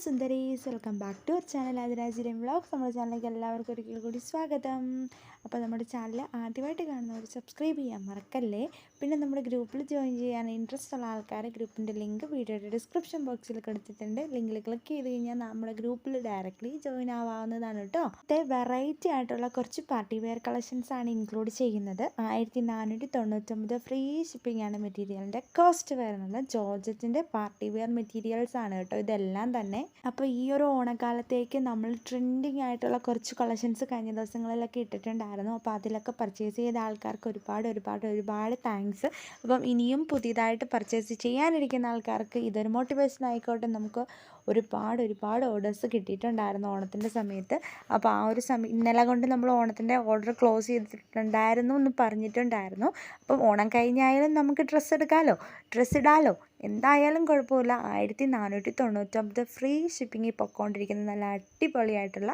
സുന്ദരീസ്, welcome back to our channel ആതിരാജിരം vlogs. നമ്മുടെ ചാനലിലേക്ക് എല്ലാവർക്കും ഒരിക്കൽ കൂടി സ്വാഗതം. അപ്പോൾ നമ്മുടെ ചാനൽ ആദ്യമായിട്ട് കാണുന്നവർ സബ്സ്ക്രൈബ് ചെയ്യാൻ മറക്കല്ലേ. പിന്നെ നമ്മുടെ ഗ്രൂപ്പിൽ ജോയിൻ ചെയ്യാൻ ഇൻട്രസ്റ്റ് ഉള്ള ആൾക്കാരെ ഗ്രൂപ്പിൻ്റെ ലിങ്ക് വീഡിയോയുടെ ഡിസ്ക്രിപ്ഷൻ ബോക്സിൽ കൊടുത്തിട്ടുണ്ട്. ലിങ്കിൽ ക്ലിക്ക് ചെയ്ത് കഴിഞ്ഞാൽ നമ്മുടെ ഗ്രൂപ്പിൽ ഡയറക്റ്റ്ലി ജോയിൻ ആവാവുന്നതാണ് കേട്ടോ. വെറൈറ്റി ആയിട്ടുള്ള കുറച്ച് പാർട്ടി വെയർ കളക്ഷൻസ് ആണ് ഇൻക്ലൂഡ് ചെയ്യുന്നത്. 1499 ഫ്രീ ഷിപ്പിംഗ് ആണ് മെറ്റീരിയലിൻ്റെ കോസ്റ്റ് വരുന്നത്. ജോർജറ്റിൻ്റെ പാർട്ടി വെയർ മെറ്റീരിയൽസ് ആണ് കേട്ടോ ഇതെല്ലാം തന്നെ. അപ്പോൾ ഈ ഒരു ഓണക്കാലത്തേക്ക് നമ്മൾ ട്രെൻഡിങ് ആയിട്ടുള്ള കുറച്ച് കളക്ഷൻസ് കഴിഞ്ഞ ദിവസങ്ങളിലൊക്കെ ഇട്ടിട്ടുണ്ടായിരുന്നു. അപ്പോൾ അതിലൊക്കെ പർച്ചേസ് ചെയ്ത ആൾക്കാർക്ക് ഒരുപാട് താങ്ക്സ്. അപ്പം ഇനിയും പുതിയതായിട്ട് പർച്ചേസ് ചെയ്യാനിരിക്കുന്ന ആൾക്കാർക്ക് ഇതൊരു മോട്ടിവേഷൻ ആയിക്കോട്ടെ. നമുക്ക് ഒരുപാട് ഓർഡേഴ്സ് കിട്ടിയിട്ടുണ്ടായിരുന്നു ഓണത്തിൻ്റെ സമയത്ത്. അപ്പോൾ ആ ഒരു ഇന്നലെ കൊണ്ട് നമ്മൾ ഓണത്തിൻ്റെ ഓർഡർ ക്ലോസ് ചെയ്തിട്ടുണ്ടായിരുന്നു എന്ന് പറഞ്ഞിട്ടുണ്ടായിരുന്നു. അപ്പം ഓണം കഴിഞ്ഞായാലും നമുക്ക് ഡ്രസ്സ് ഇടാലോ, എന്തായാലും കുഴപ്പമില്ല. 1499 ഫ്രീ ഷിപ്പിങ്ങിൽ പൊയ്ക്കൊണ്ടിരിക്കുന്ന നല്ല അടിപൊളിയായിട്ടുള്ള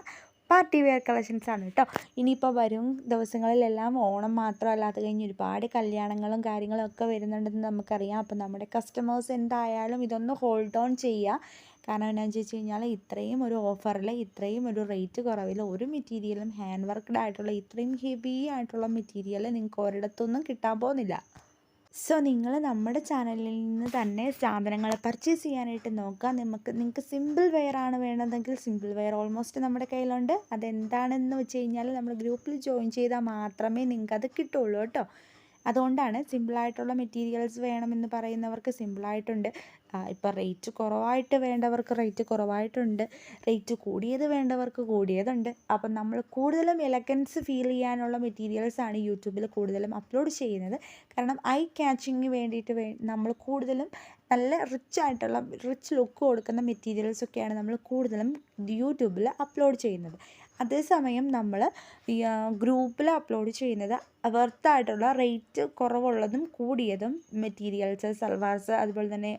പാർട്ടി വെയർ കളക്ഷൻസ് ആണ് കേട്ടോ. ഇനിയിപ്പോൾ വരും ദിവസങ്ങളിലെല്ലാം ഓണം മാത്രമല്ല, അത് കഴിഞ്ഞ് ഒരുപാട് കല്യാണങ്ങളും കാര്യങ്ങളും ഒക്കെ വരുന്നുണ്ടെന്ന് നമുക്കറിയാം. അപ്പോൾ നമ്മുടെ കസ്റ്റമേഴ്സ് എന്തായാലും ഇതൊന്ന് ഹോൾഡ് ഓൺ ചെയ്യുക. കാരണം എന്താണെന്ന് വെച്ച് കഴിഞ്ഞാൽ ഇത്രയും ഒരു ഓഫറിൽ ഇത്രയും ഒരു റേറ്റ് കുറവിൽ ഒരു മെറ്റീരിയലും ഹാൻഡ് വർക്ക്ഡ് ആയിട്ടുള്ള ഇത്രയും ഹെവി ആയിട്ടുള്ള മെറ്റീരിയൽ നിങ്ങൾക്ക് ഒരിടത്തൊന്നും കിട്ടാൻ പോകുന്നില്ല. സോ നിങ്ങൾ നമ്മുടെ ചാനലിൽ നിന്ന് തന്നെ സാധനങ്ങൾ പർച്ചേസ് ചെയ്യാനായിട്ട് നോക്കുക. നിങ്ങൾക്ക് സിമ്പിൾ വെയർ ആണ് വേണ്ടതെങ്കിൽ സിമ്പിൾ വെയർ ഓൾമോസ്റ്റ് നമ്മുടെ കയ്യിലുണ്ട്. അതെന്താണെന്ന് വെച്ച് കഴിഞ്ഞാൽ നമ്മൾ ഗ്രൂപ്പിൽ ജോയിൻ ചെയ്താൽ മാത്രമേ നിങ്ങൾക്ക് അത് കിട്ടുള്ളൂ കേട്ടോ. അതുകൊണ്ടാണ് സിമ്പിളായിട്ടുള്ള മെറ്റീരിയൽസ് വേണമെന്ന് പറയുന്നവർക്ക് സിമ്പിളായിട്ടുണ്ട്. ഇപ്പോൾ റേറ്റ് കുറവായിട്ട് വേണ്ടവർക്ക് റേറ്റ് കുറവായിട്ടുണ്ട്. റേറ്റ് കൂടിയത് വേണ്ടവർക്ക് കൂടിയതുണ്ട്. അപ്പം നമ്മൾ കൂടുതലും എലഗൻസ് ഫീൽ ചെയ്യാനുള്ള മെറ്റീരിയൽസാണ് യൂട്യൂബിൽ കൂടുതലും അപ്ലോഡ് ചെയ്യുന്നത്. കാരണം ഐ ക്യാച്ചിങ്ങിന് വേണ്ടിയിട്ട് നമ്മൾ കൂടുതലും നല്ല റിച്ച് ലുക്ക് കൊടുക്കുന്ന മെറ്റീരിയൽസൊക്കെയാണ് നമ്മൾ കൂടുതലും യൂട്യൂബിൽ അപ്ലോഡ് ചെയ്യുന്നത്. അതേസമയം നമ്മൾ ഗ്രൂപ്പിൽ അപ്ലോഡ് ചെയ്യുന്നത് വർത്തായിട്ടുള്ള റേറ്റ് കുറവുള്ളതും കൂടിയതും മെറ്റീരിയൽസ്, സൽവാർസ്, അതുപോലെ തന്നെ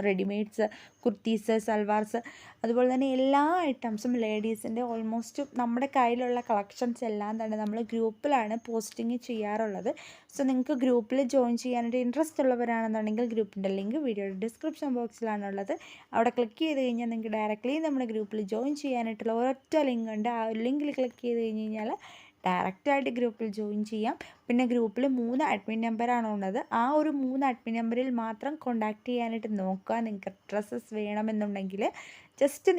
റെഡിമെയ്ഡ്സ്, കുർത്തീസ്, സൽവാർസ്, അതുപോലെ തന്നെ എല്ലാ ഐറ്റംസും ലേഡീസിൻ്റെ ഓൾമോസ്റ്റ് നമ്മുടെ കയ്യിലുള്ള കളക്ഷൻസ് എല്ലാം തന്നെ നമ്മൾ ഗ്രൂപ്പിലാണ് പോസ്റ്റിംഗ് ചെയ്യാറുള്ളത്. സോ നിങ്ങൾക്ക് ഗ്രൂപ്പിൽ ജോയിൻ ചെയ്യാനായിട്ട് ഇൻട്രസ്റ്റ് ഉള്ളവരാണെന്നുണ്ടെങ്കിൽ ഗ്രൂപ്പിൻ്റെ ലിങ്ക് വീഡിയോയുടെ ഡിസ്ക്രിപ്ഷൻ ബോക്സിലാണുള്ളത്. അവിടെ ക്ലിക്ക് ചെയ്ത് കഴിഞ്ഞാൽ നിങ്ങൾക്ക് ഡയറക്റ്റ്ലി നമ്മുടെ ഗ്രൂപ്പിൽ ജോയിൻ ചെയ്യാനായിട്ടുള്ള ഒരൊറ്റ ലിങ്ക് ഉണ്ട്. ആ ലിങ്കിൽ ക്ലിക്ക് ചെയ്ത് കഴിഞ്ഞ് കഴിഞ്ഞാൽ ഡയറക്റ്റായിട്ട് ഗ്രൂപ്പിൽ ജോയിൻ ചെയ്യാം. പിന്നെ ഗ്രൂപ്പിൽ 3 അഡ്മിൻ നമ്പറാണ് ഉള്ളത്. ആ ഒരു 3 അഡ്മിൻ നമ്പറിൽ മാത്രം കോൺടാക്റ്റ് ചെയ്യാനായിട്ട് നോക്കുക. നിങ്ങൾക്ക് ഡ്രസ്സസ് വേണമെന്നുണ്ടെങ്കിൽ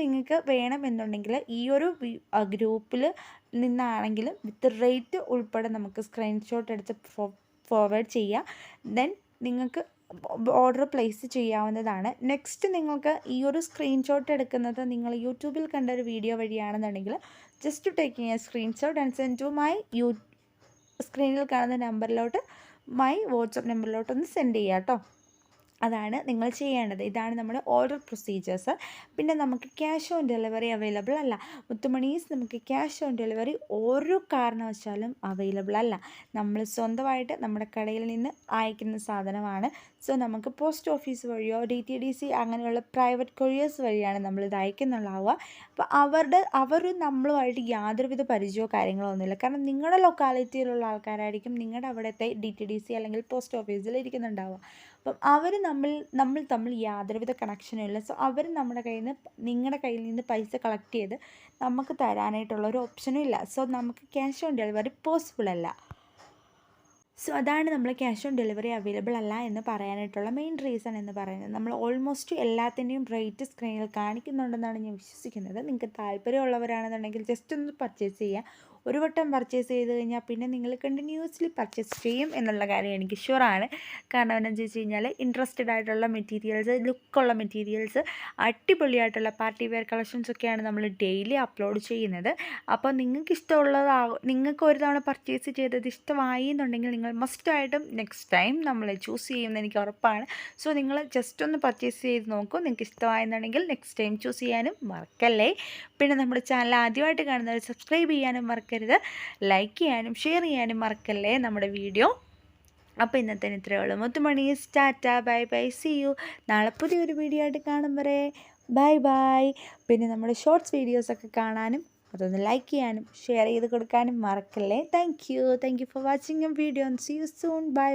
നിങ്ങൾക്ക് വേണമെന്നുണ്ടെങ്കിൽ ഈ ഒരു ഗ്രൂപ്പിൽ നിന്നാണെങ്കിലും വിത്ത് റേറ്റ് ഉൾപ്പെടെ നമുക്ക് സ്ക്രീൻഷോട്ട് എടുത്ത് ഫോർവേഡ് ചെയ്യുക. ദെൻ നിങ്ങൾക്ക് ഓർഡർ പ്ലേസ് ചെയ്യാവുന്നതാണ്. നെക്സ്റ്റ് നിങ്ങൾക്ക് ഈ ഒരു സ്ക്രീൻഷോട്ട് എടുക്കുന്നത് നിങ്ങൾ യൂട്യൂബിൽ കണ്ട ഒരു വീഡിയോ വഴിയാണെന്നുണ്ടെങ്കിൽ just taking a screenshot and send to my സ്ക്രീനിൽ കാണുന്ന നമ്പറിലോട്ട് മൈ വാട്സപ്പ് നമ്പറിലോട്ടൊന്ന് സെൻഡ് ചെയ്യുക കേട്ടോ. അതാണ് നിങ്ങൾ ചെയ്യേണ്ടത്. ഇതാണ് നമ്മുടെ ഓർഡർ പ്രൊസീജിയേഴ്സ്. പിന്നെ നമുക്ക് ക്യാഷ് ഓൺ ഡെലിവറി അവൈലബിൾ അല്ല. മുത്തുമണീസ് നമുക്ക് ക്യാഷ് ഓൺ ഡെലിവറി ഒരു കാരണവശാലും അവൈലബിൾ അല്ല. നമ്മൾ സ്വന്തമായിട്ട് നമ്മുടെ കടയിൽ നിന്ന് അയക്കുന്ന സാധനമാണ്. സോ നമുക്ക് പോസ്റ്റ് ഓഫീസ് വഴിയോ DTDC അങ്ങനെയുള്ള പ്രൈവറ്റ് കൊറിയേഴ്സ് വഴിയാണ് നമ്മളിത് അയക്കുന്നുണ്ടാവുക. അപ്പോൾ അവർ നമ്മളുമായിട്ട് യാതൊരുവിധ പരിചയമോ കാര്യങ്ങളോ ഒന്നുമില്ല. കാരണം നിങ്ങളുടെ ലൊക്കാലിറ്റിയിലുള്ള ആൾക്കാരായിരിക്കും നിങ്ങളുടെ അവിടുത്തെ DTDC അല്ലെങ്കിൽ പോസ്റ്റ് ഓഫീസിൽ ഇരിക്കുന്നുണ്ടാവുക. അപ്പം അവർ നമ്മൾ തമ്മിൽ യാതൊരുവിധ കണക്ഷനും ഇല്ല. സോ അവർ നിങ്ങളുടെ കയ്യിൽ നിന്ന് പൈസ കളക്ട് ചെയ്ത് നമുക്ക് തരാനായിട്ടുള്ളൊരു ഓപ്ഷനും ഇല്ല. സോ നമുക്ക് ക്യാഷ് ഓൺ ഡെലിവറി പോസിബിൾ അല്ല. സോ അതാണ് നമ്മൾ ക്യാഷ് ഓൺ ഡെലിവറി അവൈലബിൾ അല്ല എന്ന് പറയാനായിട്ടുള്ള മെയിൻ റീസൺ എന്ന് പറയുന്നത്. നമ്മൾ ഓൾമോസ്റ്റ് എല്ലാത്തിൻ്റെയും റേറ്റ് സ്ക്രീനിൽ കാണിക്കുന്നുണ്ടെന്നാണ് ഞാൻ വിശ്വസിക്കുന്നത്. നിങ്ങൾക്ക് താല്പര്യമുള്ളവരാണെന്നുണ്ടെങ്കിൽ ജസ്റ്റ് ഒന്ന് പർച്ചേസ് ചെയ്യുക. ഒരു വട്ടം പർച്ചേസ് ചെയ്ത് കഴിഞ്ഞാൽ പിന്നെ നിങ്ങൾ കണ്ടിന്യൂസ്ലി പർച്ചേസ് ചെയ്യും എന്നുള്ള കാര്യം എനിക്ക് ഷുവറാണ്. കാരണം എന്താണെന്ന് വെച്ച് കഴിഞ്ഞാൽ ഇൻട്രസ്റ്റഡ് ആയിട്ടുള്ള മെറ്റീരിയൽസ്, ലുക്കുള്ള മെറ്റീരിയൽസ്, അടിപൊളിയായിട്ടുള്ള പാർട്ടി വെയർ കളക്ഷൻസൊക്കെയാണ് നമ്മൾ ഡെയിലി അപ്ലോഡ് ചെയ്യുന്നത്. അപ്പോൾ നിങ്ങൾക്ക് ഒരു തവണ പർച്ചേസ് ചെയ്തത് ഇഷ്ടമായി എന്നുണ്ടെങ്കിൽ നിങ്ങൾ മസ്റ്റായിട്ടും നെക്സ്റ്റ് ടൈം നമ്മൾ ചൂസ് ചെയ്യുമെന്ന് എനിക്ക് ഉറപ്പാണ്. സോ നിങ്ങൾ ജസ്റ്റ് ഒന്ന് പർച്ചേസ് ചെയ്ത് നോക്കൂ. നിങ്ങൾക്ക് ഇഷ്ടമായെന്നുണ്ടെങ്കിൽ നെക്സ്റ്റ് ടൈം ചൂസ് ചെയ്യാനും മറക്കല്ലേ. പിന്നെ നമ്മുടെ ചാനൽ ആദ്യമായിട്ട് കാണുന്നവർ സബ്സ്ക്രൈബ് ചെയ്യാനും മറക്കരുത്. ലൈക്ക് ചെയ്യാനും ഷെയർ ചെയ്യാനും മറക്കല്ലേ നമ്മുടെ വീഡിയോ. അപ്പോൾ ഇന്നത്തേന് ഇത്രയേ ഉള്ളൂ. മുത്തുമണീസ് tata, bye bye, see you. നാളെ പുതിയൊരു വീഡിയോ ആയിട്ട് കാണും വരെ ബൈ. പിന്നെ നമ്മുടെ ഷോർട്സ് വീഡിയോസൊക്കെ കാണാനും അതൊന്ന് ലൈക്ക് ചെയ്യാനും ഷെയർ ചെയ്ത് കൊടുക്കാനും മറക്കല്ലേ. Thank you for watching a video. See you soon. By.